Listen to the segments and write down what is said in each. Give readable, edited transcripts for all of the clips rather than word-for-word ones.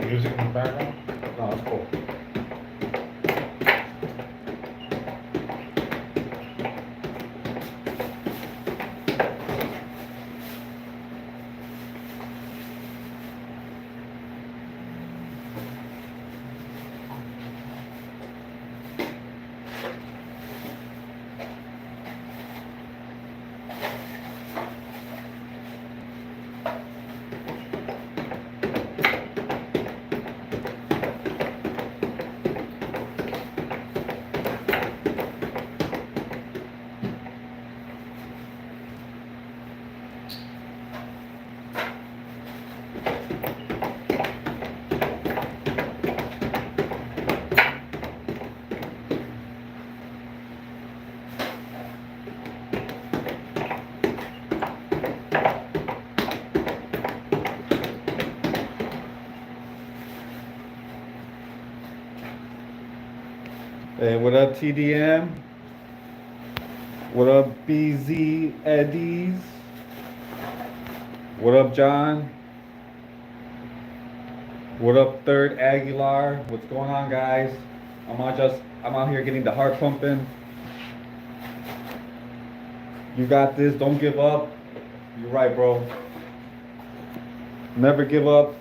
music in the background? No, it's cool. Hey, what up, TDM? What up, BZ Eddies? What up, John? What up, Third Aguilar? What's going on, guys? I'm out here getting the heart pumping. You got this. Don't give up. You're right, bro. Never give up.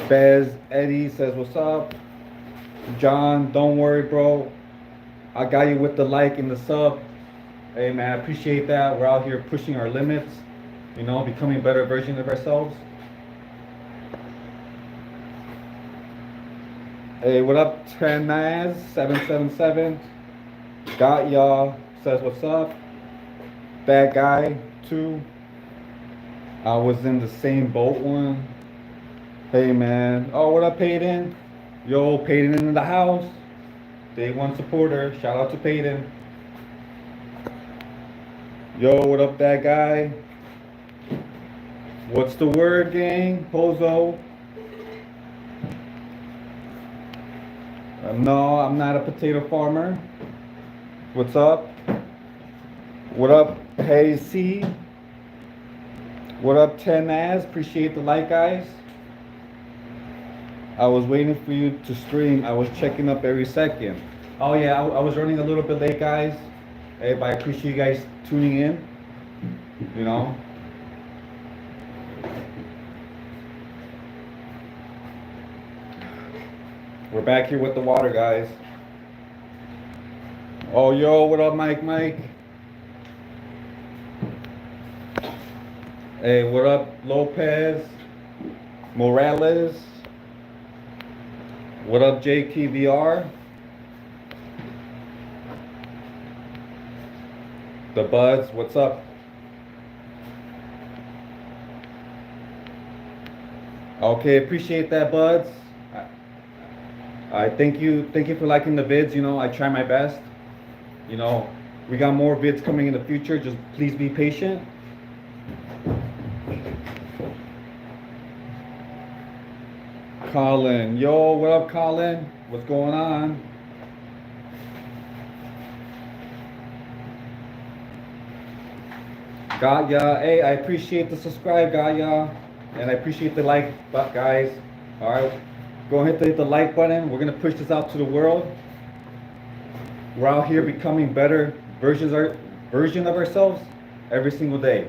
Bez Eddie says, what's up? John, don't worry, bro. I got you with the like and the sub. Hey, man, I appreciate that. We're out here pushing our limits, you know, becoming a better version of ourselves. Hey, what up, Tranaz 777? Got y'all says, what's up? Bad guy 2. I was in the same boat one. Hey, man. Oh, what up, Peyton? Yo, Peyton in the house. Day 1 supporter. Shout out to Peyton. Yo, what up, that guy? What's the word, gang? Pozo. No, I'm not a potato farmer. What's up? What up, Hey C? What up, Tenaz? Appreciate the like, guys. I was waiting for you to stream. I was checking up every second. Oh yeah, I was running a little bit late, guys. Hey, but I appreciate you guys tuning in. You know. We're back here with the water, guys. Oh, yo, what up, Mike? Hey, what up, Lopez? Morales? What up, JKVR? The Buds, what's up? Okay, appreciate that, Buds. I thank you for liking the vids. You know, I try my best. You know, we got more vids coming in the future. Just please be patient. Colin, yo, what up, Colin? What's going on? Got ya. Hey, I appreciate the subscribe, got ya, and I appreciate the like, guys. All right, go ahead and hit the like button. We're gonna push this out to the world. We're out here becoming better version of ourselves every single day.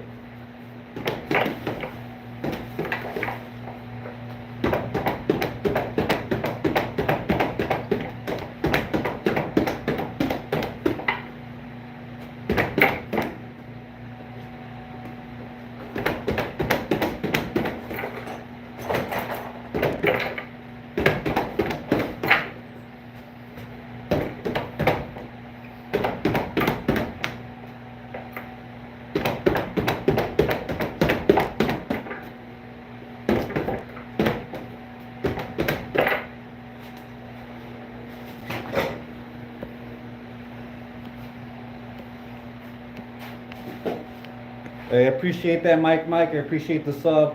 I appreciate that, Mike. I appreciate the sub.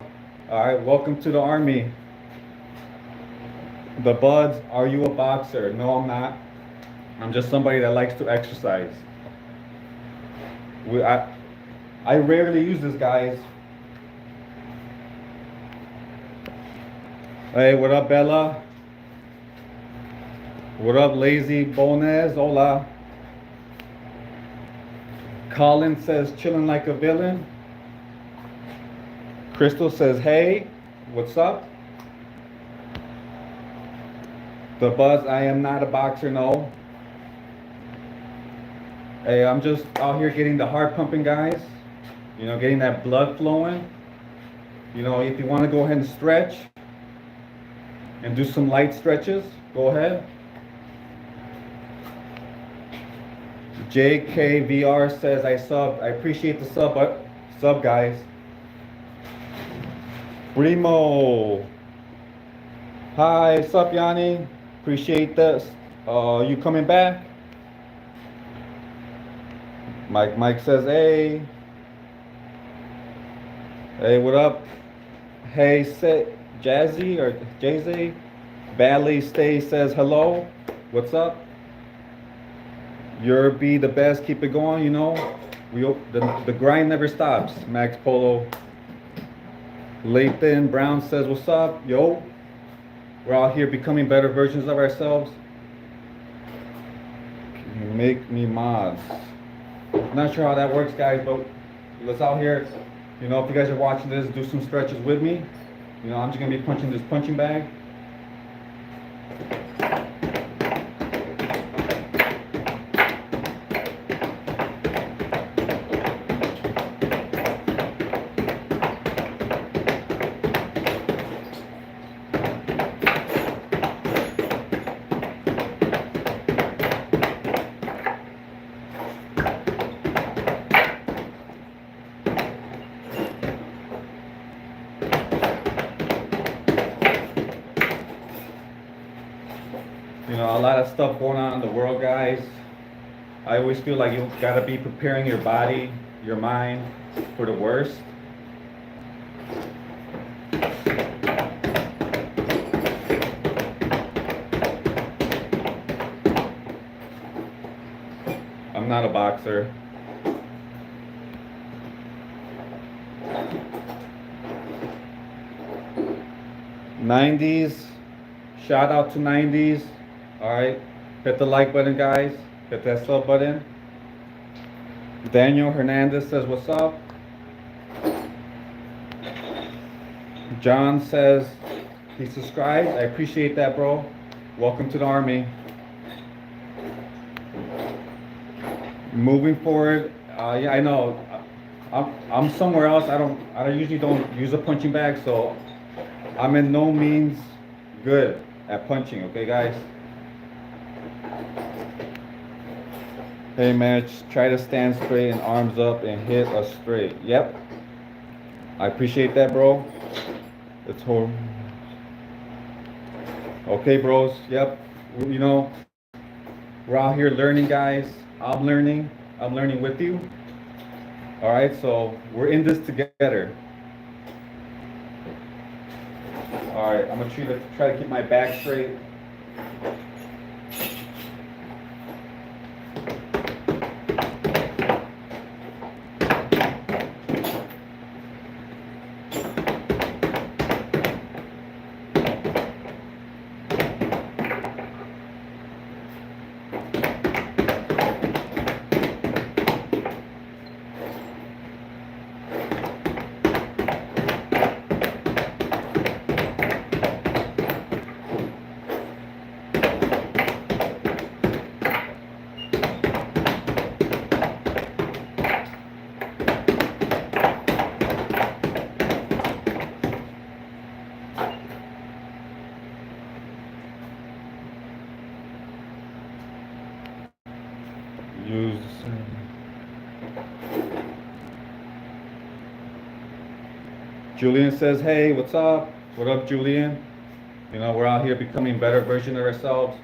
All right, welcome to the army. The Buds, are you a boxer? No, I'm not. I'm just somebody that likes to exercise. I rarely use this, guys. Hey, what up, Bella? What up, Lazy Bonez? Hola. Colin says, chilling like a villain. Crystal says, hey, what's up? The Buzz, I am not a boxer, no. Hey, I'm just out here getting the heart pumping, guys. You know, getting that blood flowing. You know, if you want to go ahead and stretch and do some light stretches, go ahead. JKVR says, I appreciate the sub, guys. Primo. Hi, sup, Yanni. Appreciate this. You coming back? Mike says, hey. Hey, what up? Hey, Jazzy or Jay-Z. Badly Stay says hello. What's up? You're be the best. Keep it going, you know. The grind never stops. Max Polo. Lathan Brown says, what's up? Yo. We're out here becoming better versions of ourselves. Can you make me mods? Not sure how that works, guys, but let's out here. You know, if you guys are watching this, do some stretches with me. You know, I'm just gonna be punching this punching bag. You know, a lot of stuff going on in the world, guys. I always feel like you gotta be preparing your body, your mind for the worst. I'm not a boxer. '90s, shout out to '90s. All right, hit the like button, guys. Hit that sub button. Daniel Hernandez says, what's up? John says he subscribed. I appreciate that, bro. Welcome to the army. Moving forward, yeah, I know. I'm somewhere else. I usually don't use a punching bag, so I'm in no means good at punching. Okay, guys. Hey man, try to stand straight and arms up and hit us straight. Yep. I appreciate that, bro. It's horrible. Okay, bros. Yep. You know, we're out here learning, guys. I'm learning with you. All right, so we're in this together. All right, I'm gonna try to keep my back straight. Use Julian says, hey, what's up? What up, Julian? You know, we're out here becoming a better version of ourselves.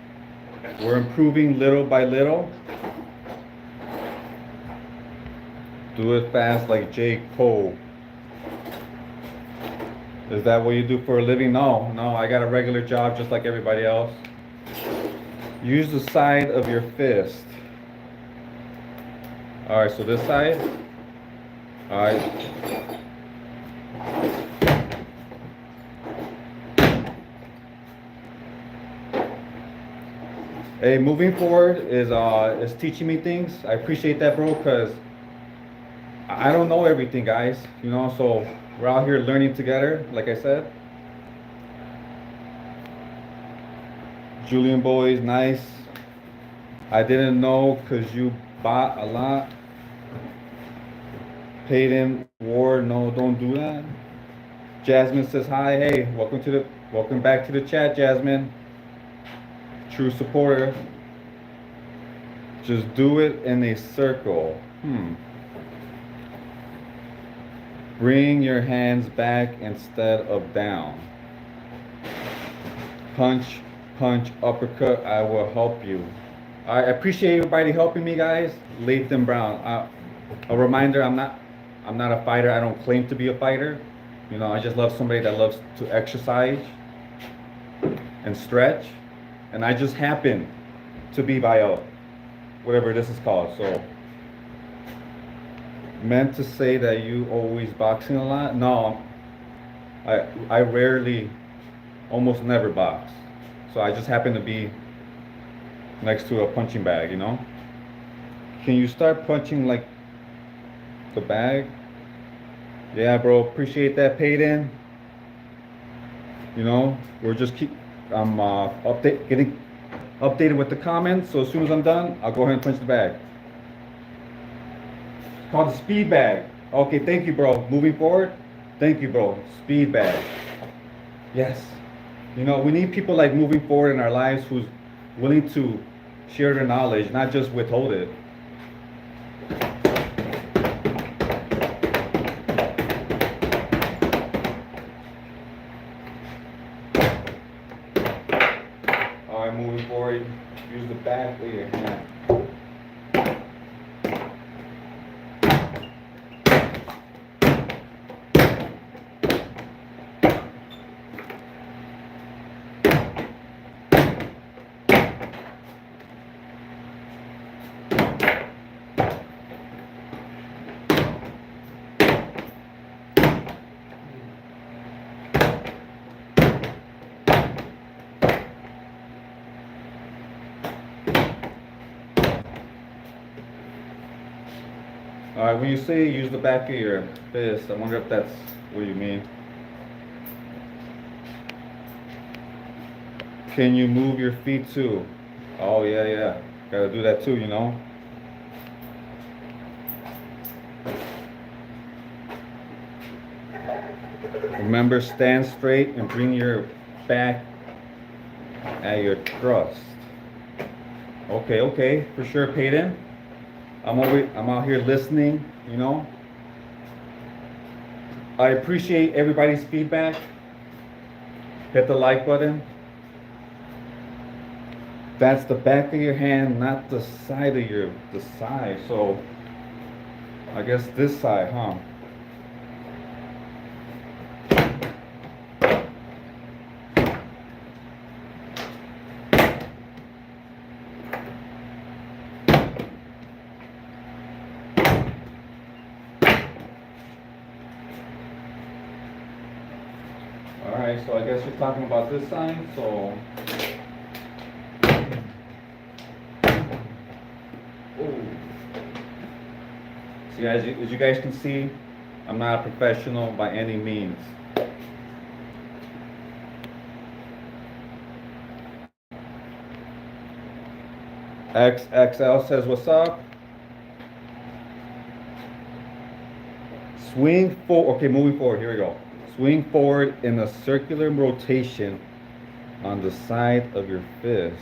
We're improving little by little. Do it fast like J. Cole. Is that what you do for a living? No, I got a regular job just like everybody else. Use the side of your fist. All right, so this side. All right. Hey, moving forward is teaching me things. I appreciate that, bro, because I don't know everything, guys. You know, so we're out here learning together. Like I said, Julian boys, nice. I didn't know because you bought a lot. Peyton Ward, no, don't do that. Jasmine says hi. Hey, welcome back to the chat, Jasmine. True supporter. Just do it in a circle. Bring your hands back instead of down. Punch, punch, uppercut. I will help you. I appreciate everybody helping me, guys. Lathan Brown. A reminder: I'm not a fighter. I don't claim to be a fighter. You know, I just love somebody that loves to exercise and stretch, and I just happen to be by a whatever this is called. So, meant to say that you always boxing a lot? No, I rarely, almost never box. So I just happen to be next to a punching bag, you know? Can you start punching like the bag? Yeah, bro, appreciate that, Peyton. You know, we're just I'm getting updated with the comments. So as soon as I'm done, I'll go ahead and punch the bag. It's called the speed bag. Okay, thank you, bro. Moving forward, thank you, bro. Speed bag. Yes. You know, we need people like moving forward in our lives who's willing to share their knowledge, not just withhold it. All right, moving forward, use the back of your hand. All right, when you say use the back of your fist, I wonder if that's what you mean. Can you move your feet too? Oh, yeah, yeah. Gotta do that too, you know? Remember, stand straight and bring your back at your thrust. Okay, okay, for sure, Peyton. I'm out here listening, you know? I appreciate everybody's feedback. Hit the like button. That's the back of your hand, not the side of the side. So I guess this side, huh? Alright, so I guess you're talking about this side, so see, as you guys can see, I'm not a professional by any means. XXL says, what's up? Swing forward. Okay, moving forward. Here we go. Swing forward in a circular rotation on the side of your fist.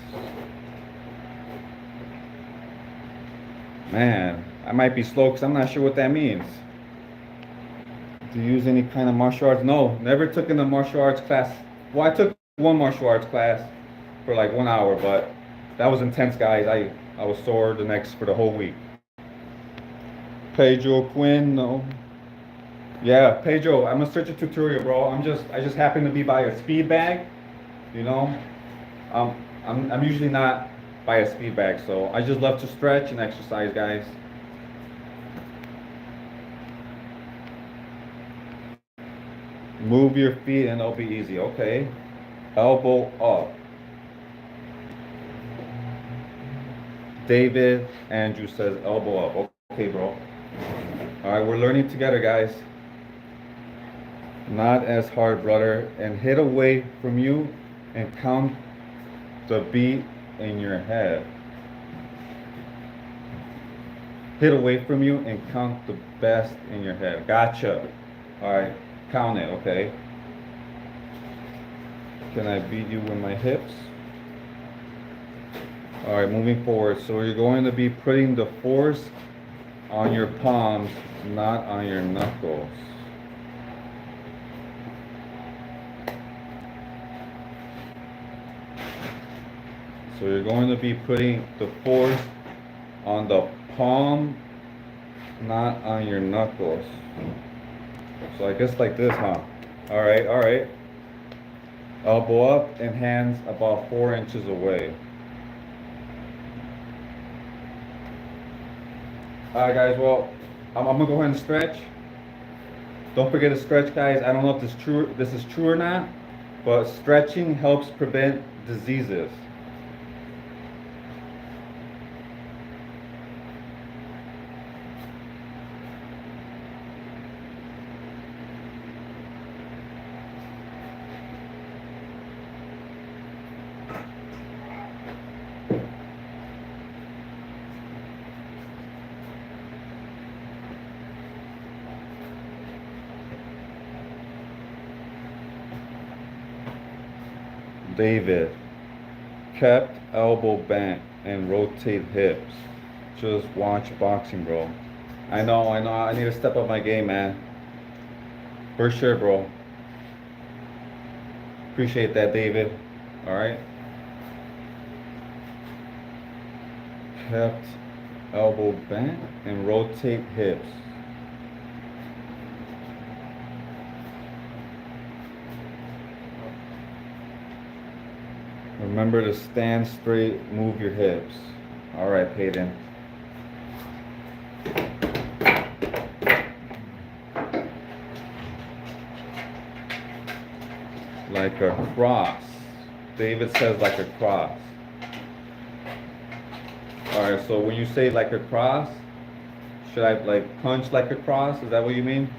Man, I might be slow because I'm not sure what that means. Do you use any kind of martial arts? No, never took in a martial arts class. Well, I took one martial arts class for like 1 hour, but that was intense, guys. I was sore for the whole week. Pedro Quinn, no. Yeah, Pedro, I'm gonna search a tutorial, bro. I just happen to be by a speed bag, you know. I'm usually not by a speed bag, so I just love to stretch and exercise, guys. Move your feet and it'll be easy. Okay. Elbow up. David Andrew says elbow up. Okay, bro. All right, we're learning together, guys. Not as hard, brother. And hit away from you and count the beat in your head. Hit away from you and count the best in your head. Gotcha. All right, count it, okay? Can I beat you with my hips? All right, moving forward. So you're going to be putting the force on your palms, not on your knuckles. So you're going to be putting the force on the palm, not on your knuckles. So I guess like this, huh? All right, all right. Elbow up and hands about 4 inches away. All right, guys, well, I'm gonna go ahead and stretch. Don't forget to stretch, guys. I don't know if this is true or not, but stretching helps prevent diseases. David, kept elbow bent and rotate hips. Just watch boxing, bro. I know, I need to step up my game, man. For sure, bro. Appreciate that, David. All right. Kept elbow bent and rotate hips. Remember to stand straight, move your hips. All right, Peyton. Like a cross. David says like a cross. All right, so when you say like a cross, should I like punch like a cross? Is that what you mean?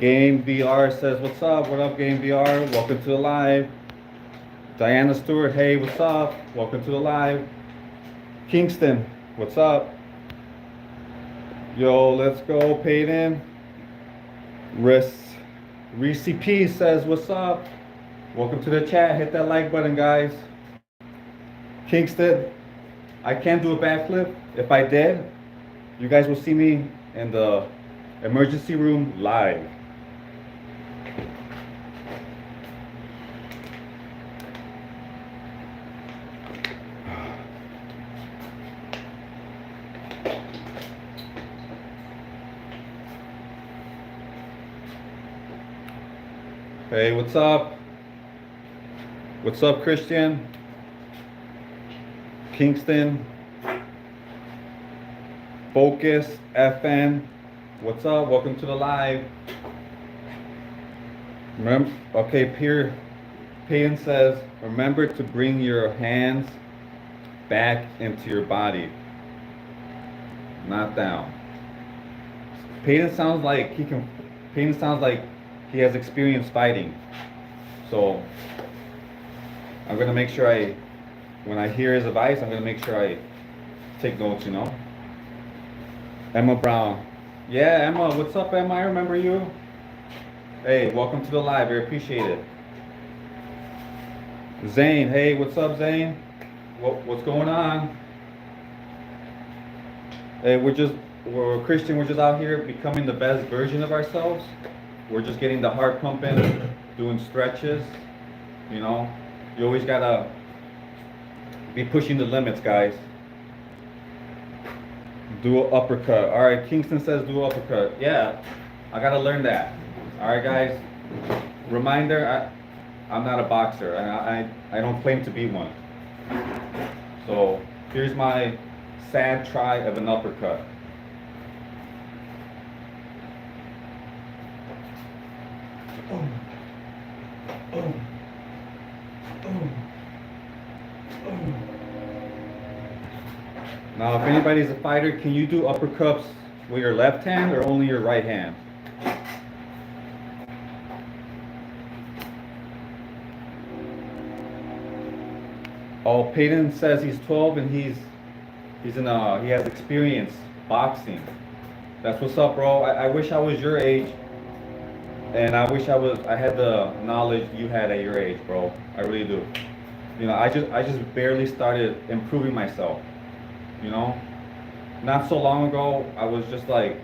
Game VR says, what's up? What up, Game VR? Welcome to the live. Diana Stewart, hey, what's up? Welcome to the live. Kingston, what's up? Yo, let's go, Peyton. Reese P says, what's up? Welcome to the chat. Hit that like button, guys. Kingston, I can't do a backflip. If I did, you guys will see me in the emergency room live. Hey, what's up? What's up, Christian? Kingston? Focus, FN. What's up? Welcome to the live. Remember, okay, Peyton says, remember to bring your hands back into your body, not down. Peyton sounds like he has experience fighting. So I'm gonna make sure when I hear his advice, I'm gonna make sure I take notes, you know. Emma Brown. Yeah, Emma, what's up, Emma? I remember you. Hey, welcome to the live. I appreciate it. Zane, hey, what's up, Zane? What's going on? Hey, we're Christian. We're just out here becoming the best version of ourselves. We're just getting the heart pumping, doing stretches. You know, you always gotta be pushing the limits, guys. Do an uppercut. All right, Kingston says do uppercut. Yeah, I gotta learn that. All right, guys. Reminder: I'm not a boxer, and I don't claim to be one. So here's my sad try of an uppercut. Now, if anybody's a fighter, can you do uppercuts with your left hand or only your right hand? Oh, Peyton says he's 12 and he has experience boxing. That's what's up, bro. I wish I was your age, and I wish I had the knowledge you had at your age, bro. I really do. You know, I just barely started improving myself. You know, not so long ago, I was just like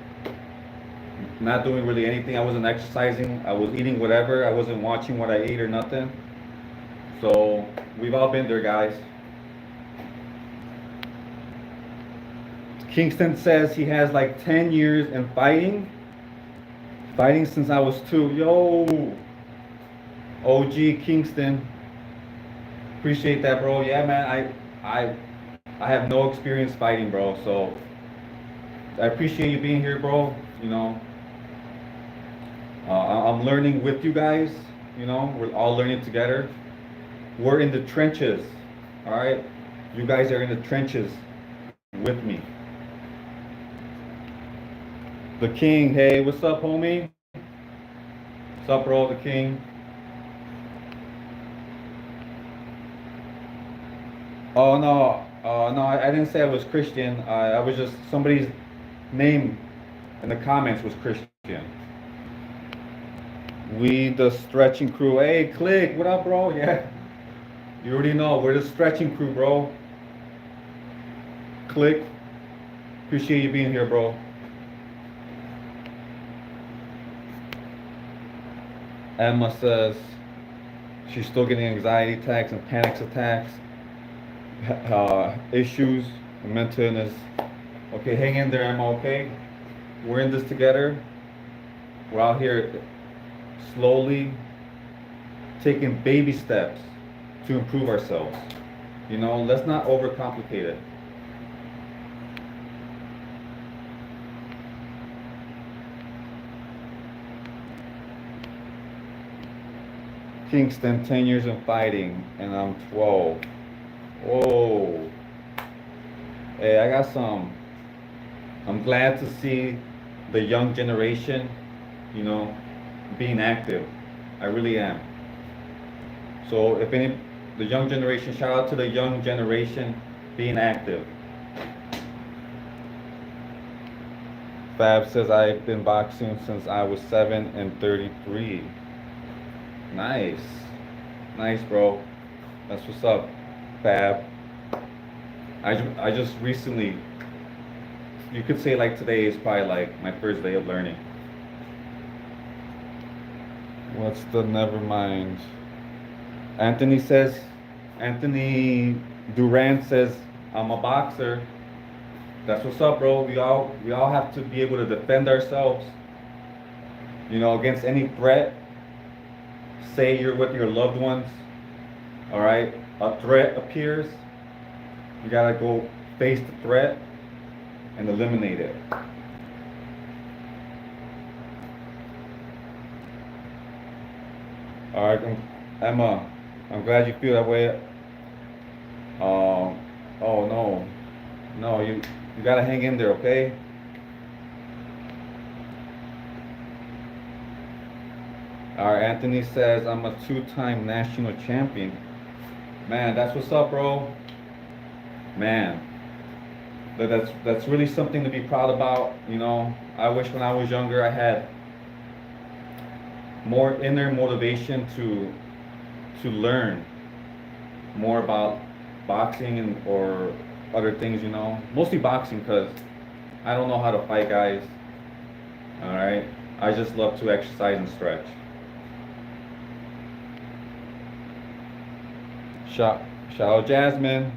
not doing really anything. I wasn't exercising. I was eating whatever. I wasn't watching what I ate or nothing. So we've all been there, guys. Kingston says he has like 10 years in fighting since I was 2. Yo, OG Kingston, appreciate that, bro. Yeah, man, I have no experience fighting, bro, so I appreciate you being here, bro. You know, I'm learning with you guys. You know, we're all learning together. We're in the trenches, all right? You guys are in the trenches with me. The King, hey, what's up, homie? What's up, bro, the King? Oh, no, no, I didn't say I was Christian. I was just, somebody's name in the comments was Christian. We, the stretching crew. Hey, Click, what up, bro? Yeah, you already know, we're the stretching crew, bro. Click, appreciate you being here, bro. Emma says she's still getting anxiety attacks and panic attacks, issues, and mental illness. Okay, hang in there, Emma, okay? We're in this together. We're out here slowly taking baby steps to improve ourselves. You know, let's not overcomplicate it. Kingston, 10 years in fighting, and I'm 12. Whoa. Hey, I got some. I'm glad to see the young generation, you know, being active. I really am. So if any, the young generation, shout out to the young generation being active. Fab says I've been boxing since I was 7 and 33. Nice. Nice, bro. That's what's up, Fab. I just recently, you could say like today is probably like my first day of learning. What's the never mind? Anthony Durant says, I'm a boxer. That's what's up, bro. We all have to be able to defend ourselves, you know, against any threat. Say you're with your loved ones, all right? A threat appears. You gotta go face the threat and eliminate it. All right, Emma, I'm glad you feel that way. Oh no, you gotta hang in there, okay? Our Anthony says, I'm a two-time national champion. Man, that's what's up, bro. Man, that's really something to be proud about. You know, I wish when I was younger I had more inner motivation to learn more about boxing and or other things. You know, mostly boxing because I don't know how to fight, guys. All right, I just love to exercise and stretch. Shout, shout out Jasmine.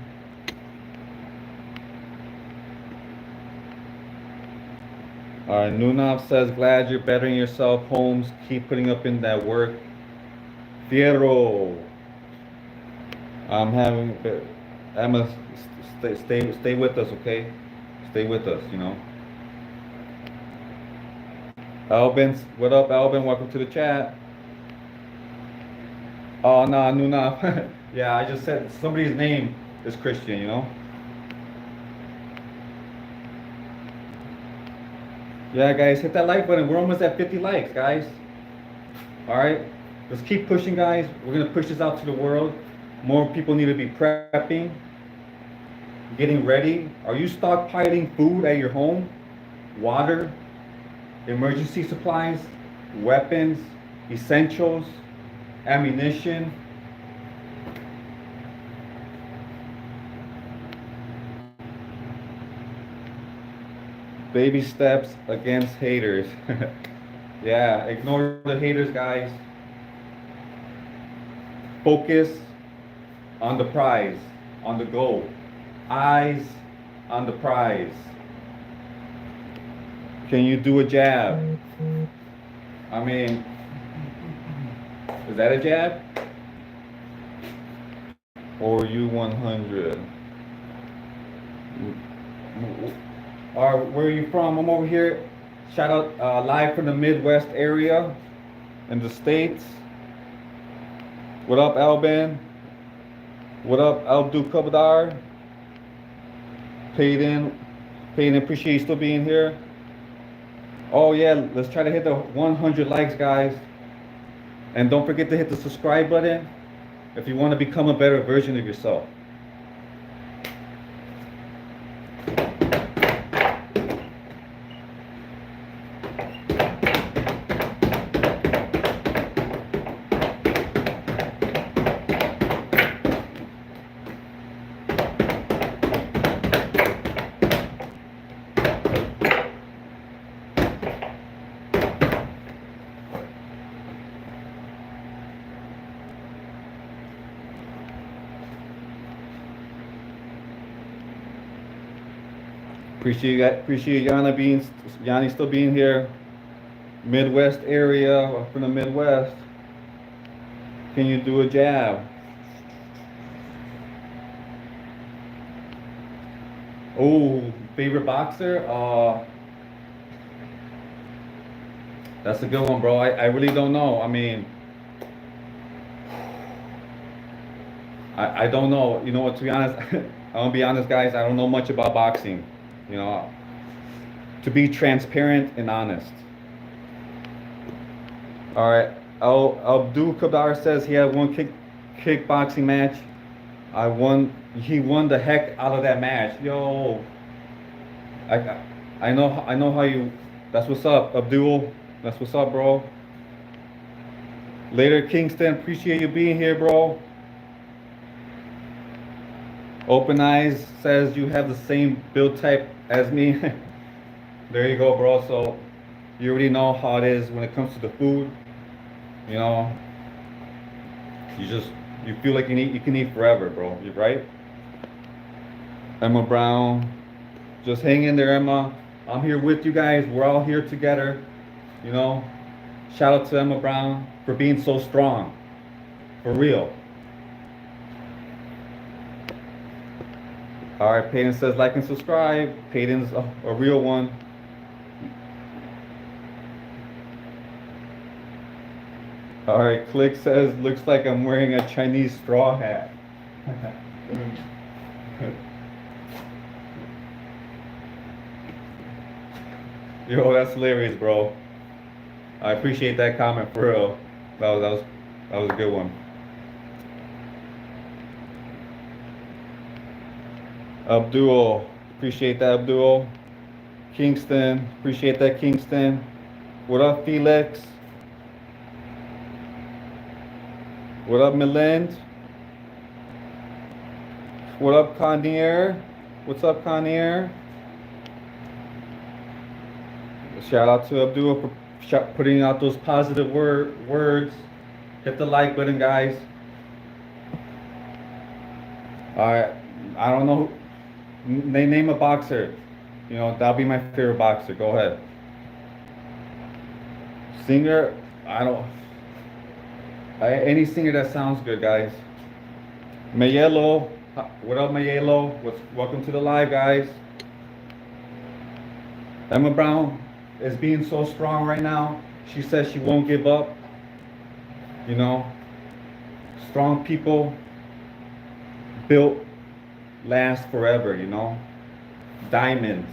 All right, Nunov says, glad you're bettering yourself, Holmes. Keep putting up in that work. Fiero. I'm having, Emma, stay with us, okay? Stay with us, you know. Albin, what up, Albin? Welcome to the chat. Oh, no, Nunov. Yeah, I just said somebody's name is Christian, you know. Yeah, guys, hit that like button. We're almost at 50 likes, guys. All right, let's keep pushing, guys. We're gonna push this out to the world. More people need to be prepping, getting ready. Are you stockpiling food at your home? Water, emergency supplies, weapons, essentials, ammunition. Baby steps against haters. Yeah, ignore the haters, guys. Focus on the prize, on the goal. Eyes on the prize. Can you do a jab? I mean, is that a jab? Or you 100? Or where are you from? I'm over here. Shout out live from the Midwest area in the States. What up, Alban? What up, Abdul Kabadar? Payden, appreciate you still being here. Oh yeah, let's try to hit the 100 likes, guys. And don't forget to hit the subscribe button if you want to become a better version of yourself. Appreciate Yanni still being here. Midwest area, from the Midwest. Can you do a jab? Oh, favorite boxer? That's a good one, bro. I really don't know. I mean, I don't know. You know what? To be honest, I'm gonna be honest, guys. I don't know much about boxing. You know, to be transparent and honest. All right. Abdul Kadar says he had one kickboxing match. He won the heck out of that match. Yo, I know how you. That's what's up, Abdul. That's what's up, bro. Later, Kingston. Appreciate you being here, bro. Open Eyes says you have the same build type as me. There you go, bro. So you already know how it is when it comes to the food. You know, you feel like you can eat forever, bro. You right? Emma Brown, just hang in there, Emma. I'm here with you guys. We're all here together. You know, shout out to Emma Brown for being so strong, for real. All right, Peyton says like and subscribe. Peyton's a real one. All right, Click says looks like I'm wearing a Chinese straw hat. Yo, that's hilarious, bro. I appreciate that comment for real. That was a good one. Abdul, appreciate that, Abdul. Kingston, appreciate that, Kingston. What up, Felix? What up, Milind? What up, Connier? What's up, Connier? Shout out to Abdul for putting out those positive words. Hit the like button, guys. All right, I don't know. They name a boxer. You know, that'll be my favorite boxer. Go ahead. Singer, I don't. Any singer that sounds good, guys. Mayelo, what up, Mayelo? Welcome to the live, guys. Emma Brown is being so strong right now. She says she won't give up. You know, strong people built last forever, you know. Diamonds.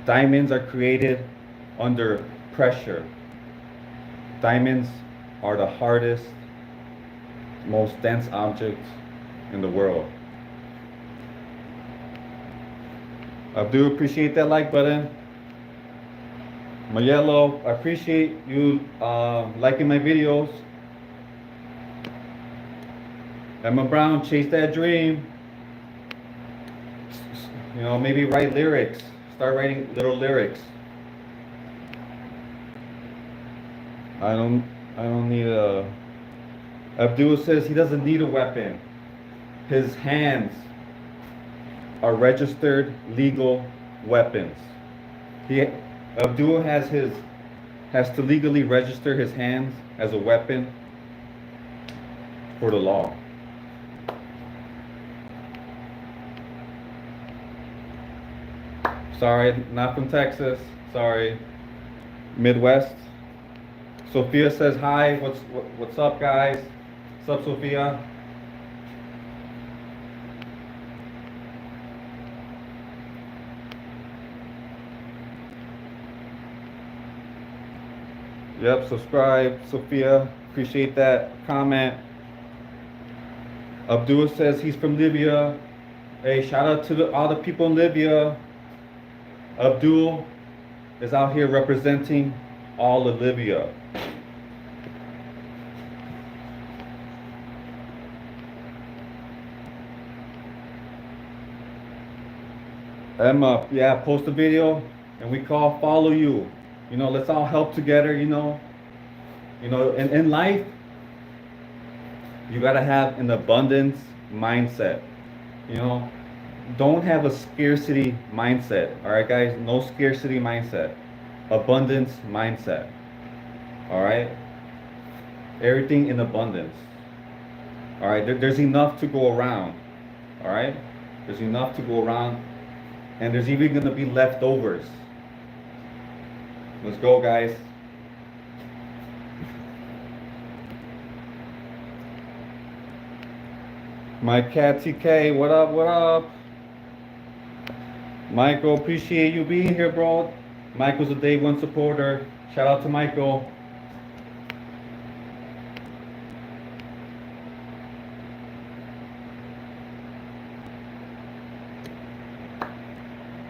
Diamonds are created under pressure. Diamonds are the hardest, most dense objects in the world. I do appreciate that like button. Mayello, I appreciate you liking my videos. Emma Brown, chase that dream. You know, maybe write lyrics. Start writing little lyrics. I don't need a. Abdul says he doesn't need a weapon. His hands are registered legal weapons. Abdul has to legally register his hands as a weapon for the law. Sorry, not from Texas. Sorry, Midwest. Sophia says hi. What's up, guys? What's up, Sophia? Yep, subscribe, Sophia. Appreciate that comment. Abdul says he's from Libya. Hey, shout out to all the people in Libya. Abdul is out here representing all of Libya. Emma, yeah, post a video and we call follow you. You know, let's all help together, you know. You know, in life, you gotta have an abundance mindset. You know, don't have a scarcity mindset. All right, guys, no scarcity mindset. Abundance mindset. All right, everything in abundance. All right, there's enough to go around. All right, there's enough to go around, and there's even gonna be leftovers. Let's go, guys. My cat TK, what up, what up? Michael, appreciate you being here, bro. Michael's a day one supporter. Shout out to Michael.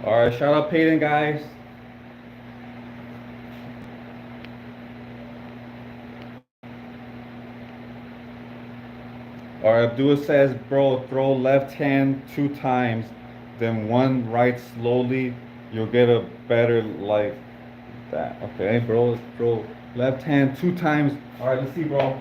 All right, shout out Peyton, guys. All right, Abdul says, bro, throw left hand 2 times, then one right slowly. You'll get a better like that. Okay, bro, let's throw left hand 2 times. All right, let's see, bro.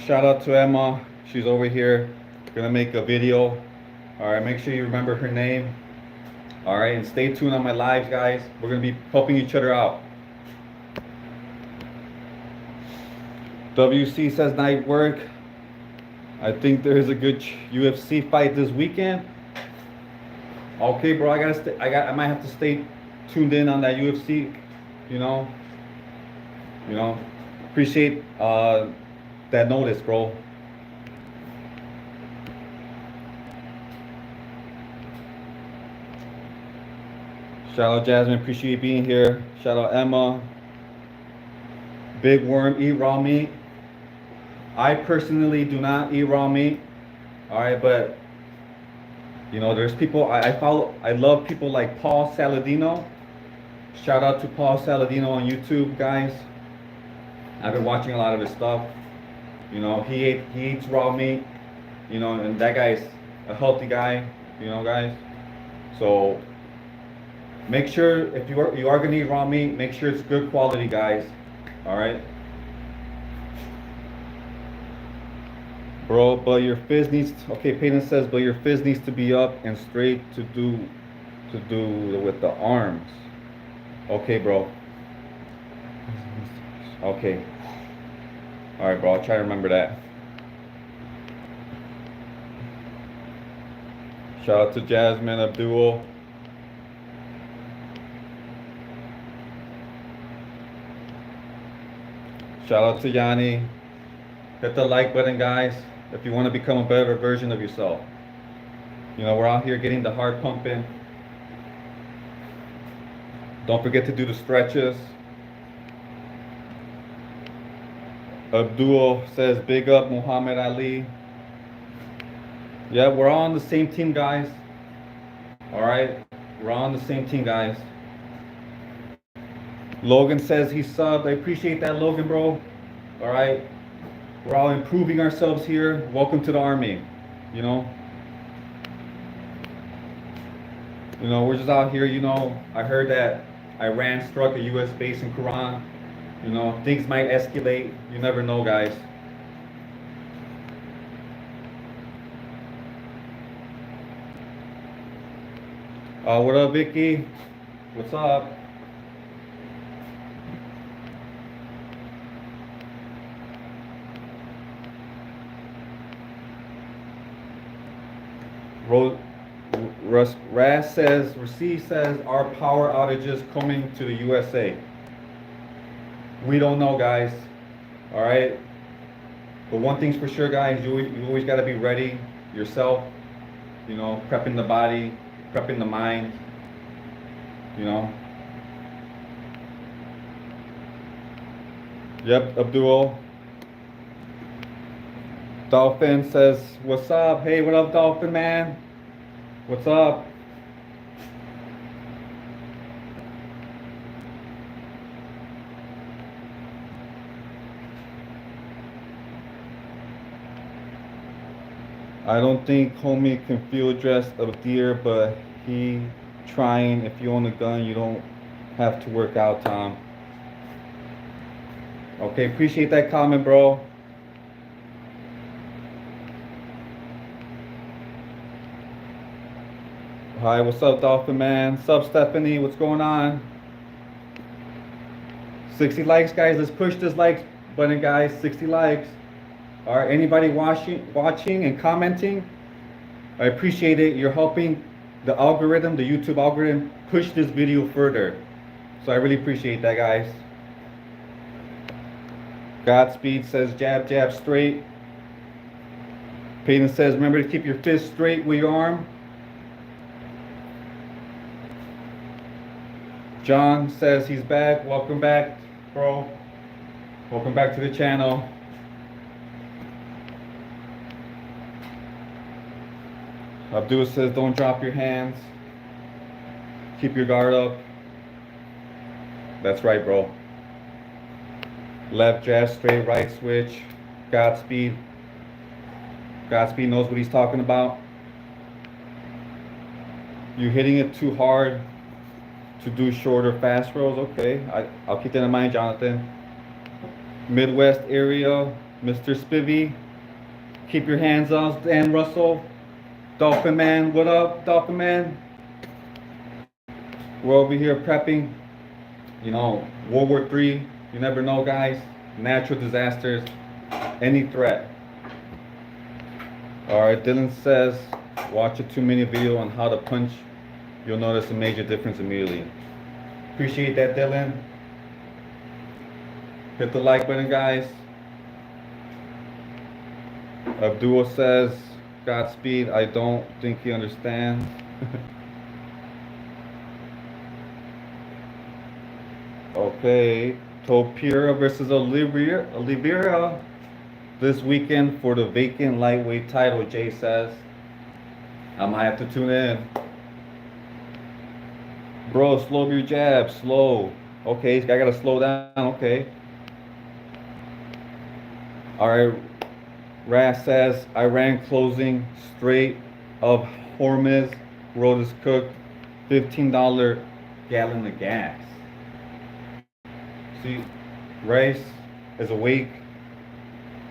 Shout out to Emma. She's over here. Gonna make a video. Alright, make sure you remember her name. Alright, and stay tuned on my lives, guys. We're gonna be helping each other out. WC says night work. I think there is a good UFC fight this weekend. Okay, bro. I might have to stay tuned in on that UFC. You know. Appreciate that notice, bro. Shout out Jasmine. Appreciate you being here. Shout out Emma. Big Worm. Eat raw meat. I personally do not eat raw meat. All right, but there's people I follow. I love people like Paul Saladino. Shout out to Paul Saladino on YouTube, guys. I've been watching a lot of his stuff. He eats raw meat. And that guy's a healthy guy. Guys. So make sure if you are gonna eat raw meat, make sure it's good quality, guys. All right. Bro, but your fizz needs. Okay, Peyton says, but your fizz needs to be up and straight to do with the arms. Okay, bro. Okay. All right, bro. I'll try to remember that. Shout out to Jasmine Abdul. Shout out to Yanni. Hit the like button, guys, if you want to become a better version of yourself. We're out here getting the heart pumping. Don't forget to do the stretches. Abdul says, big up Muhammad Ali. Yeah, we're all on the same team, guys. All right, we're all on the same team, guys. Logan says he subbed. I appreciate that, Logan, bro. All right. We're all improving ourselves here. Welcome to the army. We're just out here. I heard that Iran struck a U.S. base in Quran. Things might escalate. You never know, guys. What up, Vicky? What's up? Raz says, Rasheed says, are power outages coming to the USA? We don't know, guys. All right. But one thing's for sure, guys. You always got to be ready yourself. Prepping the body, prepping the mind. Yep, Abdul. Dolphin says, what's up? Hey, what up, Dolphin, man? What's up? I don't think homie can field dress a deer, but he trying. If you own a gun, you don't have to work out, Tom. Okay, appreciate that comment, bro. Hi, what's up, Dolphin Man? What's up, Stephanie? What's going on? 60 likes, guys. Let's push this like button, guys. 60 likes. All right, anybody watching and commenting, I appreciate it. You're helping the algorithm, the YouTube algorithm, push this video further. So I really appreciate that, guys. Godspeed says, jab, jab, straight. Peyton says, remember to keep your fist straight with your arm. John says he's back. Welcome back, bro. Welcome back to the channel. Abdul says, don't drop your hands. Keep your guard up. That's right, bro. Left jab, straight, right switch. Godspeed. Godspeed knows what he's talking about. You're hitting it too hard to do shorter fast throws. Okay, I'll keep that in mind, Jonathan. Midwest area, Mr. Spivvy. Keep your hands on Dan Russell. Dolphin Man, what up, Dolphin Man? We're over here prepping. World War III. You never know, guys. Natural disasters, any threat. All right, Dylan says, watch a 2-minute video on how to punch. You'll notice a major difference immediately. Appreciate that, Dylan. Hit the like button, guys. Abdul says, Godspeed. I don't think he understands. Okay, Topira versus Oliveira this weekend for the vacant lightweight title, Jay says. I might have to tune in. Bro, slow your jab, slow. Okay, I gotta slow down, okay. Alright, Ras says, Iran closing Strait of Hormuz, road is cooked, $15 gallon of gas. See, Rice is awake.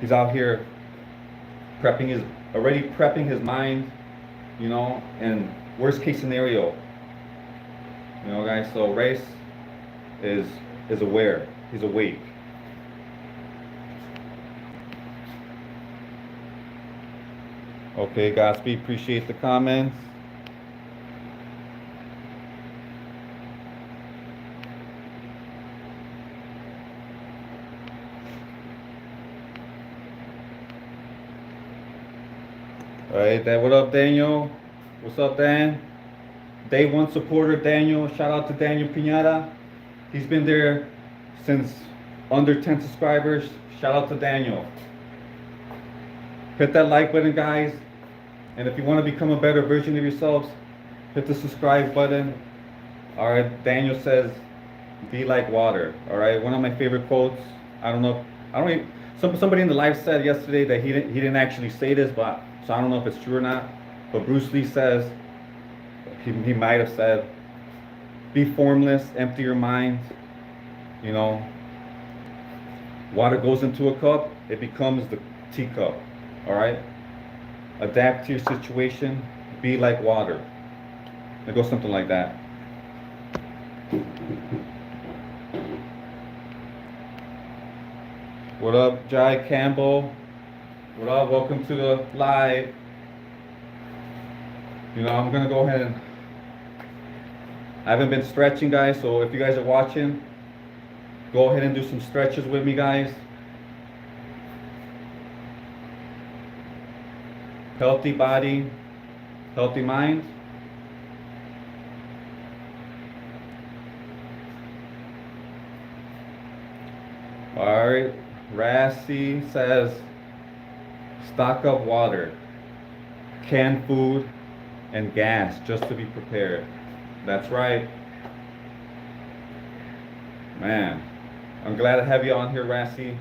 He's out here already prepping his mind, and worst case scenario. Guys, so Rice is aware. He's awake. Okay, Godspeed, appreciate the comments. Alright, what up, Daniel? What's up, Dan? Day 1 supporter, Daniel. Shout out to Daniel Pinata. He's been there since under 10 subscribers. Shout out to Daniel. Hit that like button, guys. And if you want to become a better version of yourselves, hit the subscribe button. Alright, Daniel says, be like water. Alright, one of my favorite quotes. Somebody in the live said yesterday that he didn't actually say this, but so I don't know if it's true or not. But Bruce Lee says, he might have said, be formless, empty your mind. Water goes into a cup, it becomes the teacup. Alright? Adapt to your situation, be like water. It goes something like that. What up, Jai Campbell? What up? Welcome to the live. I'm gonna go ahead and I haven't been stretching, guys, so if you guys are watching, go ahead and do some stretches with me, guys. Healthy body, healthy mind. Alright, Rassi says, stock up water, canned food, and gas just to be prepared. That's right. Man, I'm glad to have you on here, Rassi.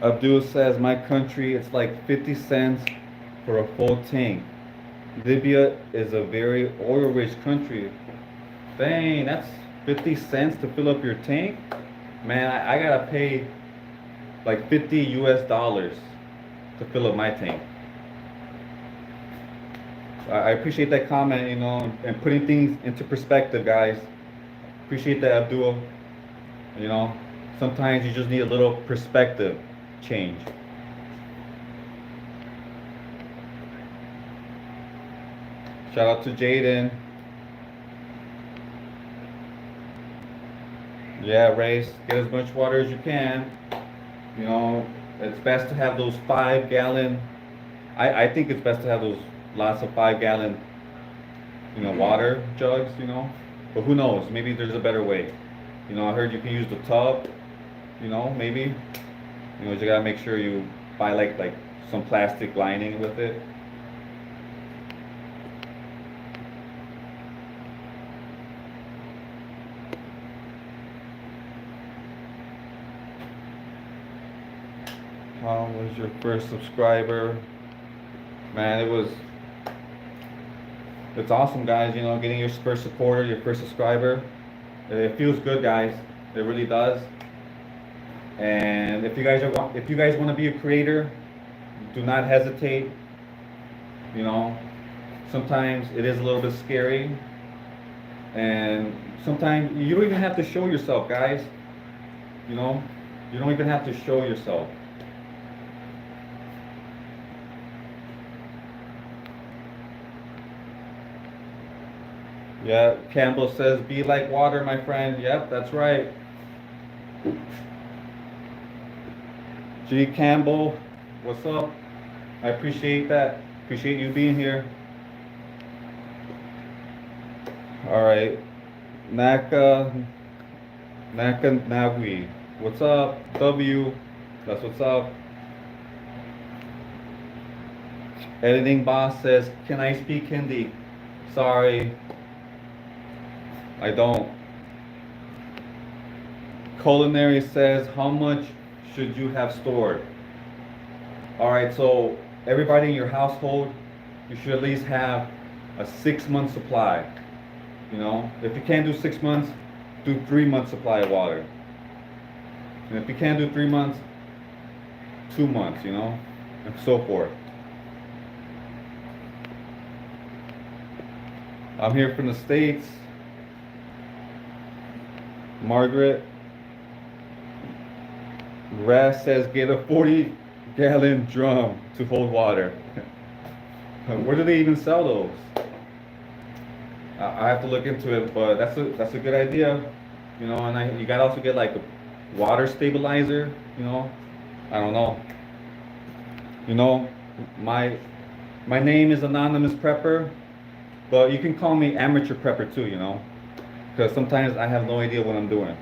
Abdul says, my country, it's like 50 cents for a full tank. Libya is a very oil-rich country. Dang, that's 50 cents to fill up your tank? Man, I gotta pay like $50 US to fill up my tank. I appreciate that comment, and putting things into perspective, guys. Appreciate that, Abdul. Sometimes you just need a little perspective change. Shout out to Jaden. Yeah, Race, get as much water as you can. It's best to have those 5-gallon. I think it's best to have those lots of 5-gallon, water jugs, But who knows? Maybe there's a better way. I heard you can use the tub, maybe. You gotta make sure you buy like some plastic lining with it. How was your first subscriber? Man, It's awesome, guys. You know, getting your first supporter, your first subscriber. It feels good, guys. It really does. And if you guys want to be a creator, do not hesitate. You know, sometimes it is a little bit scary, and sometimes you don't even have to show yourself, guys. You know, you don't even have to show yourself. Yeah, Campbell says, be like water, my friend. Yep, that's right. G. Campbell, what's up? I appreciate that. Appreciate you being here. All right. Naka, Naka Nagui, what's up? W, that's what's up. Editing boss says, can I speak Hindi? Sorry, I don't. Culinary says, how much should you have stored? All right, so everybody in your household, you should at least have a 6-month supply. You know, if you can't do 6 months, do 3 months supply of water. And if you can't do 3 months, 2 months, you know, and so forth. I'm here from the States. Margaret. Raz says, get a 40-gallon drum to hold water. Where do they even sell those? I have to look into it, but that's a good idea, you know. And you gotta also get like a water stabilizer, you know. I don't know. You know, my name is Anonymous Prepper, but you can call me Amateur Prepper too, you know, because sometimes I have no idea what I'm doing.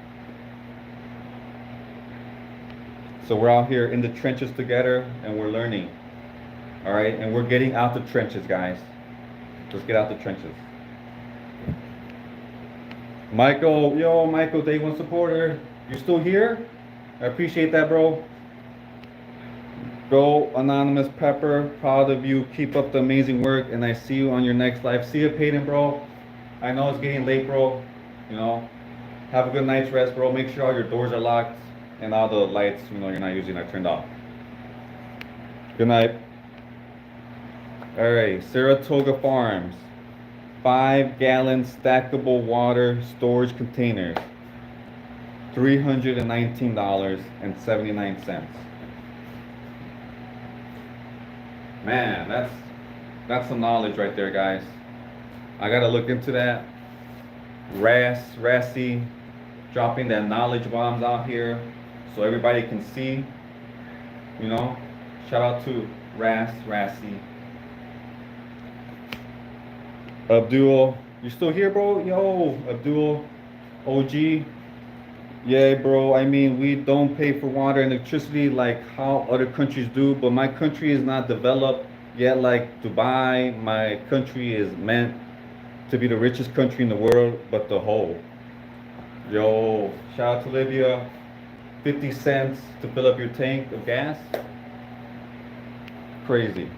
So we're out here in the trenches together, and we're learning. All right, and we're getting out the trenches, guys. Let's get out the trenches. Michael, yo, Michael, day one supporter. You still here? I appreciate that, bro. Go, Anonymous Pepper. Proud of you. Keep up the amazing work, and I see you on your next live. See you, Peyton, bro. I know it's getting late, bro. You know, have a good night's rest, bro. Make sure all your doors are locked and all the lights, you know, you're not using are turned off. Good night. All right, Saratoga Farms. 5-gallon stackable water storage containers, $319.79. Man, that's some knowledge right there, guys. I gotta look into that. Rassy, dropping that knowledge bombs out here so everybody can see. You know, shout out to Rassy. Abdul, you still here, bro? Yo, Abdul, OG. Yeah, bro. I mean, we don't pay for water and electricity like how other countries do, but my country is not developed yet like Dubai. My country is meant to be the richest country in the world, but the whole. Yo, shout out to Libya. 50 cents to fill up your tank of gas. Crazy.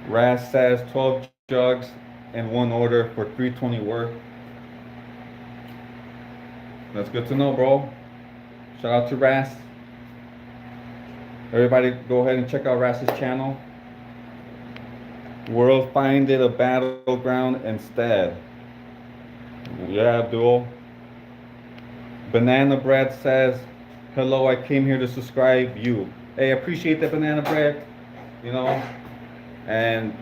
Raz says 12 jugs and 1 order for $320 worth. That's good to know, bro. Shout out to Raz. Everybody go ahead and check out Raz's channel. World find it a battleground instead. Yeah, Abdul. Banana Bread says, hello, I came here to subscribe you. Hey, I appreciate that, Banana Bread. You know, and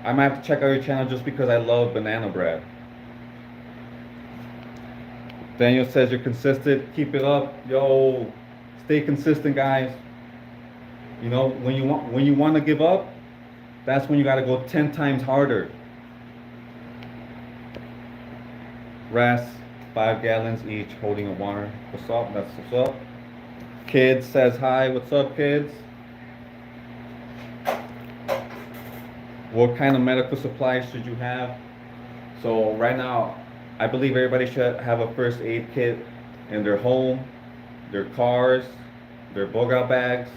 I might have to check out your channel just because I love Banana Bread. Daniel says you're consistent. Keep it up. Yo, stay consistent, guys. You know, when you want to give up, that's when you got to go 10 times harder. Ras, 5 gallons each, holding a water. What's up? That's what's up. Kids says hi. What's up, kids? What kind of medical supplies should you have? So right now, I believe everybody should have a first aid kit in their home, their cars, their bug out bags.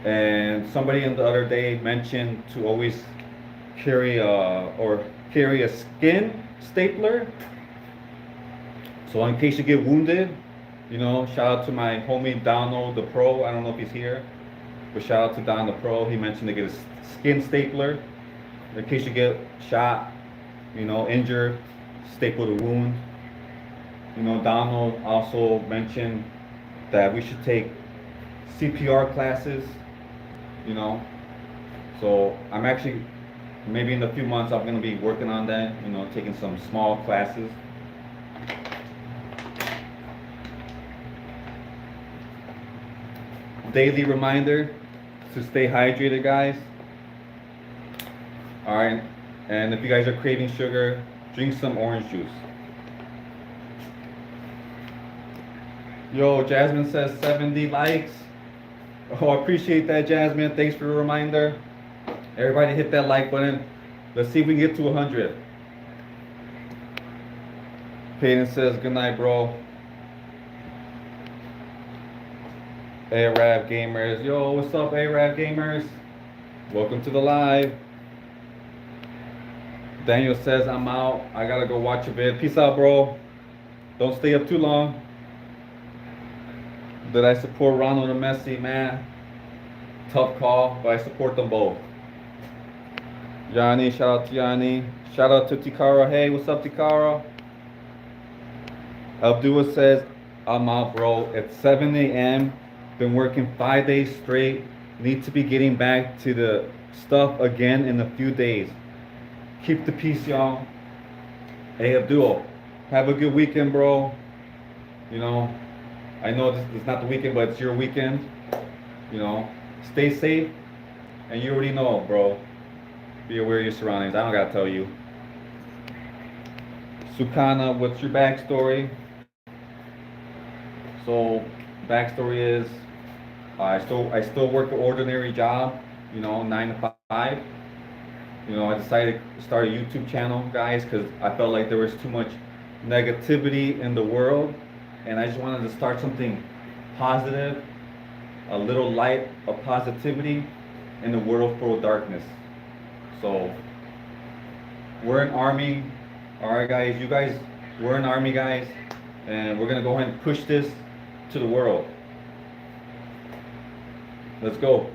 And somebody the other day mentioned to always carry a skin stapler. So in case you get wounded, you know, shout out to my homie Donald the Pro. I don't know if he's here, but shout out to Don the Pro. He mentioned to get a skin stapler in case you get shot, you know, injured, staple the wound. You know, Donald also mentioned that we should take CPR classes, you know. So I'm actually, maybe in a few months, I'm gonna be working on that, you know, taking some small classes. Daily reminder to stay hydrated, guys. All right, and if you guys are craving sugar, drink some orange juice. Yo, Jasmine says 70 likes. Oh, I appreciate that, Jasmine. Thanks for the reminder. Everybody hit that like button. Let's see if we can get to 100. Peyton says, good night, bro. Arab gamers. Yo, what's up, Arab gamers? Welcome to the live. Daniel says, I'm out. I gotta go watch a vid. Peace out, bro. Don't stay up too long. Did I support Ronald and Messi? Man, tough call, but I support them both. Yanni, shout out to Yanni. Shout out to Tikara. Hey, what's up, Tikara? Abdullah says, I'm out, bro. It's 7 a.m. Been working 5 days straight. Need to be getting back to the stuff again in a few days. Keep the peace, y'all. Hey, Abdul, have a good weekend, bro. You know, I know this is not the weekend, but it's your weekend. You know, stay safe. And you already know, bro. Be aware of your surroundings. I don't gotta tell you. Sukana, what's your backstory? So, backstory is, I still work an ordinary job, you know, 9 to 5. You know, I decided to start a YouTube channel, guys, because I felt like there was too much negativity in the world, and I just wanted to start something positive, a little light of positivity in the world full of darkness. So, we're an army, all right, guys. You guys, we're an army, guys, and we're gonna go ahead and push this to the world. Let's go.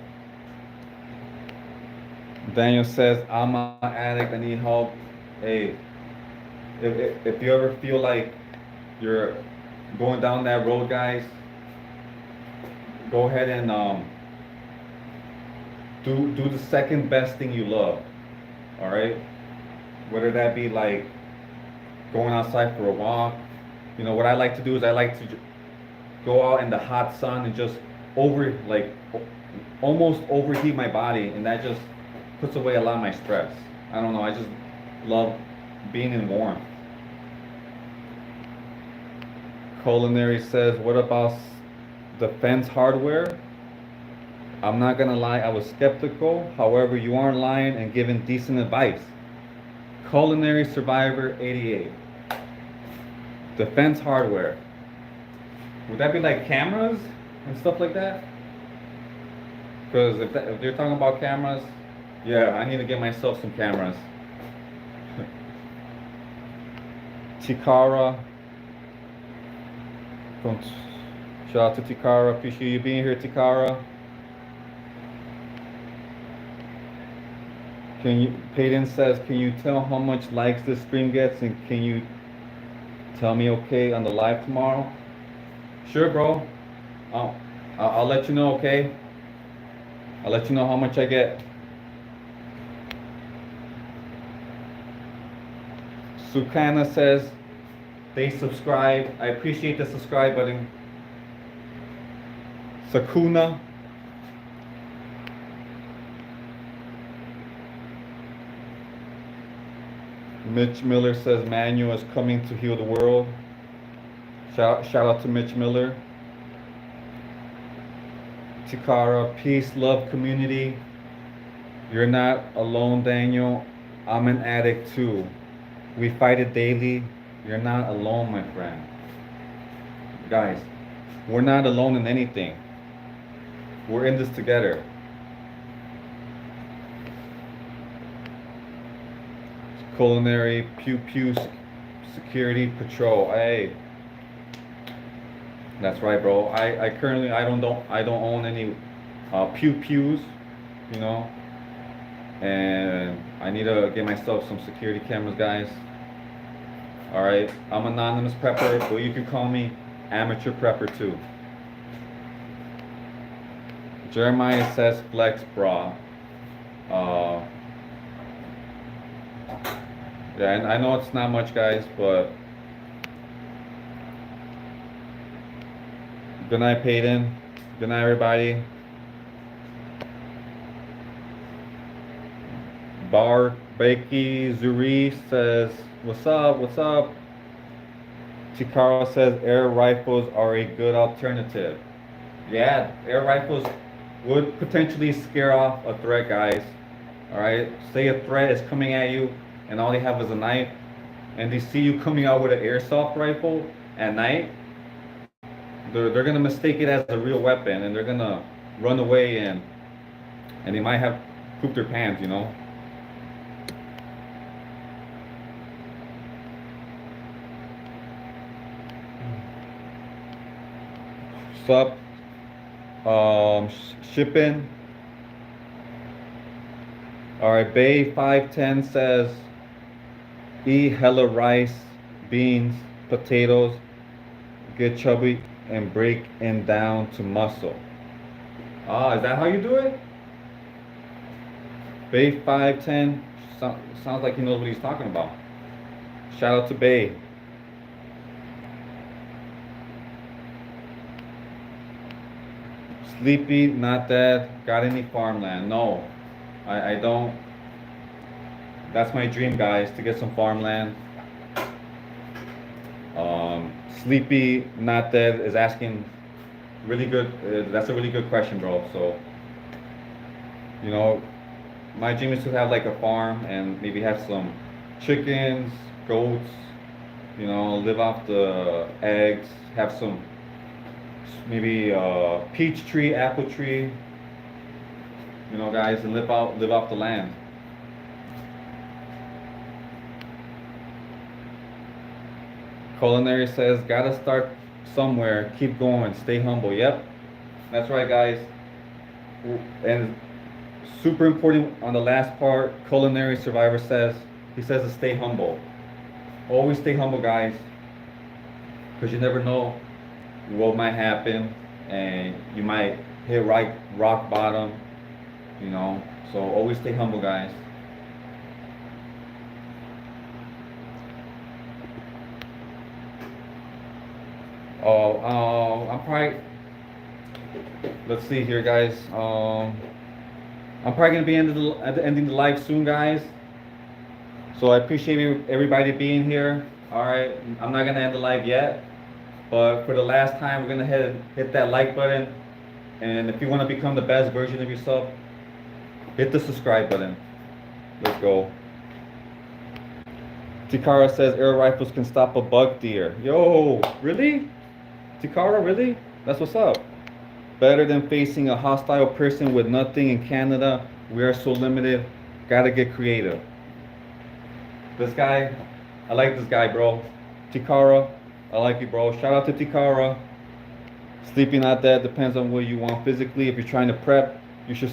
Daniel says, I'm an addict, I need help. Hey, if you ever feel like you're going down that road, guys, go ahead and do the second best thing you love. All right, whether that be like going outside for a walk. You know what I like to do is I like to go out in the hot sun and just almost overheat my body, and that just puts away a lot of my stress. I don't know, I just love being in warmth. Culinary says, what about defense hardware? I'm not gonna lie, I was skeptical. However, you aren't lying and giving decent advice. Culinary Survivor 88. Defense hardware. Would that be like cameras and stuff like that? Because if they're talking about cameras, yeah, I need to get myself some cameras. Tikara. Shout out to Tikara. Appreciate you being here, Tikara. Peyton says, can you tell how much likes this stream gets, and can you tell me okay on the live tomorrow? Sure, bro. I'll let you know, okay? I'll let you know how much I get. Sukana says they subscribe. I appreciate the subscribe button. Sakuna. Mitch Miller says Manuel is coming to heal the world. Shout out to Mitch Miller. Tikara, peace, love, community. You're not alone, Daniel. I'm an addict too. We fight it daily. You're not alone, my friend. Guys, we're not alone in anything. We're in this together. Culinary Pew Pew Security Patrol. Hey, that's right, bro. I currently I don't own any Pew Pews, you know, and I need to get myself some security cameras, guys. All right, I'm anonymous prepper, but you can call me amateur prepper too. Jeremiah says flex bra. Uh, yeah, and I know it's not much, guys, but good night, Peyton. Good night, everybody. Bar Bakey Zuri says, "What's up? What's up?" Chikaro says, "Air rifles are a good alternative." Yeah, air rifles would potentially scare off a threat, guys. All right, say a threat is coming at you, and all they have is a knife, and they see you coming out with an airsoft rifle at night. They're gonna mistake it as a real weapon, and they're gonna run away, and they might have pooped their pants, you know. Sup? Shipping. All right, Bay 510 says, eat hella rice, beans, potatoes, get chubby, and break it down to muscle. Ah, is that how you do it? Bay 510 sounds like he knows what he's talking about. Shout out to Bay. Sleepy, not that. Got any farmland? No, I don't. That's my dream, guys, to get some farmland. Sleepy, not dead is asking really good. That's a really good question, bro. So, you know, my dream is to have like a farm and maybe have some chickens, goats. You know, live off the eggs. Have some maybe peach tree, apple tree. You know, guys, and live off the land. Culinary says, gotta start somewhere, keep going, stay humble. Yep, that's right, guys. And super important on the last part, Culinary Survivor says, he says to stay humble. Always stay humble, guys, because you never know what might happen, and you might hit rock bottom, you know. So always stay humble, guys. I'm probably. Let's see here, guys. I'm probably gonna be ending the live soon, guys. So I appreciate everybody being here. All right, I'm not gonna end the live yet, but for the last time, we're gonna hit that like button, and if you want to become the best version of yourself, hit the subscribe button. Let's go. Tikara says air rifles can stop a bug deer. Yo, really? Tikara, really? That's what's up. Better than facing a hostile person with nothing in Canada. We are so limited. Gotta get creative. This guy, I like this guy, bro. Tikara, I like you, bro. Shout out to Tikara. Sleeping not dead depends on what you want physically. If you're trying to prep, you should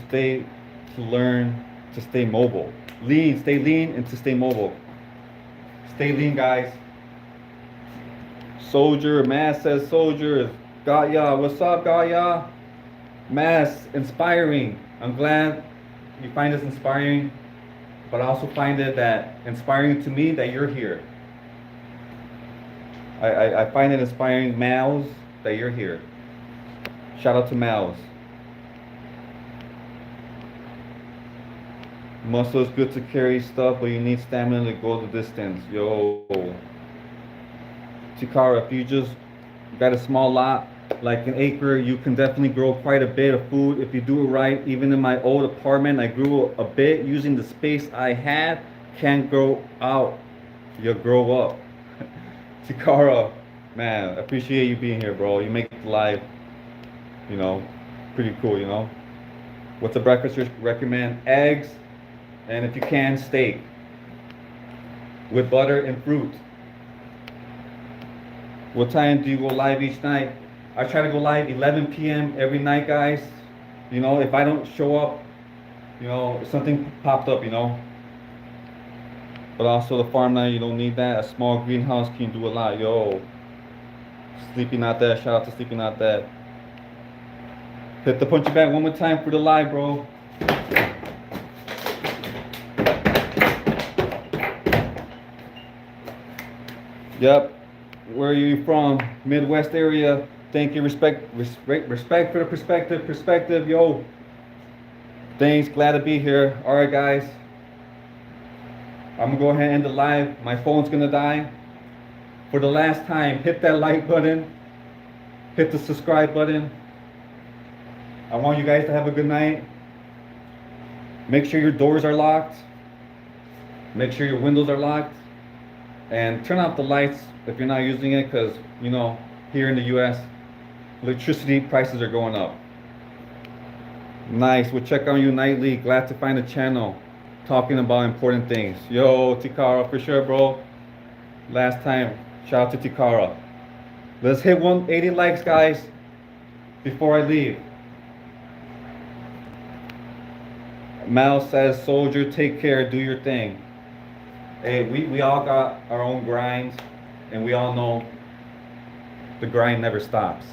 learn to stay mobile. Stay lean, and to stay mobile. Stay lean, guys. Soldier, Mass says soldier. Got ya. What's up, got ya? Mass, inspiring. I'm glad you find this inspiring, but I also find it that inspiring to me that you're here. I find it inspiring, Mouse, that you're here. Shout out to Mouse. Muscle is good to carry stuff, but you need stamina to go the distance. Yo. Chikara, if you just got a small lot, like an acre, you can definitely grow quite a bit of food if you do it right. Even in my old apartment, I grew a bit using the space I had. Can't grow out, you grow up. Chikara, man, I appreciate you being here, bro. You make life, you know, pretty cool, you know. What's a breakfast you recommend? Eggs, and if you can, steak. with butter and fruit. What time do you go live each night? I try to go live 11 p.m. every night, guys. You know, if I don't show up, you know, something popped up, you know. But also the farmland, you don't need that. A small greenhouse can do a lot. Yo, Sleepy Not That. Shout out to Sleepy Not That. Hit the punchy bag one more time for the live, bro. Yep. Where are you from? Midwest area. Thank you. Respect for the perspective. Yo. Thanks. Glad to be here. All right, guys. I'm gonna go ahead and end the live. My phone's gonna die. For the last time, hit that like button. Hit the subscribe button. I want you guys to have a good night. Make sure your doors are locked. Make sure your windows are locked. And turn off the lights if you're not using it, because, you know, here in the US, electricity prices are going up. Nice. We'll check on you nightly. Glad to find a channel talking about important things. Yo, Tikara, for sure, bro. Last time. Shout out to Tikara. Let's hit 180 likes, guys, before I leave. Mal says, soldier, take care, do your thing. Hey, we all got our own grinds, and we all know the grind never stops.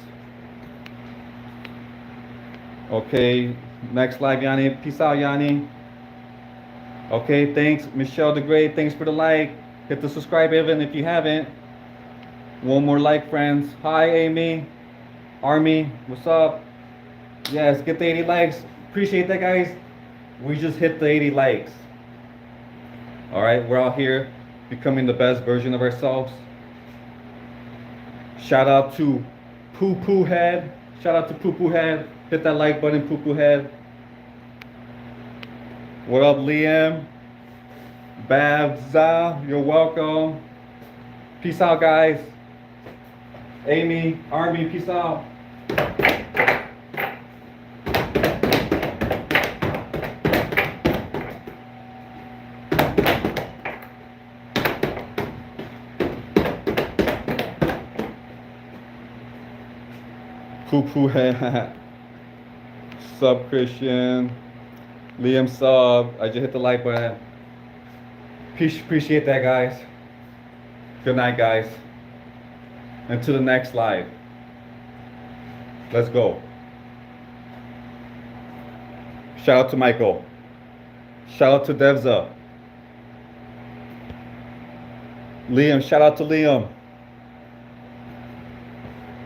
Okay, next live, Yanni. Peace out, Yanni. Okay, thanks, Michelle the Great. Thanks for the like. Hit the subscribe button if you haven't. One more like, friends. Hi, Amy. Army, what's up? Yes, get the 80 likes. Appreciate that, guys. We just hit the 80 likes. All right, we're out here becoming the best version of ourselves. Shout out to Poo Poo Head. Shout out to Poo Poo Head. Hit that like button, Poo Poo Head. What up, Liam? Babza, you're welcome. Peace out, guys. Amy, Army, peace out. Poo Poo Head. Sub Christian. Liam sub. I just hit the like button. Appreciate that, guys. Good night, guys. Until the next live. Let's go. Shout out to Michael. Shout out to Devza. Liam, shout out to Liam.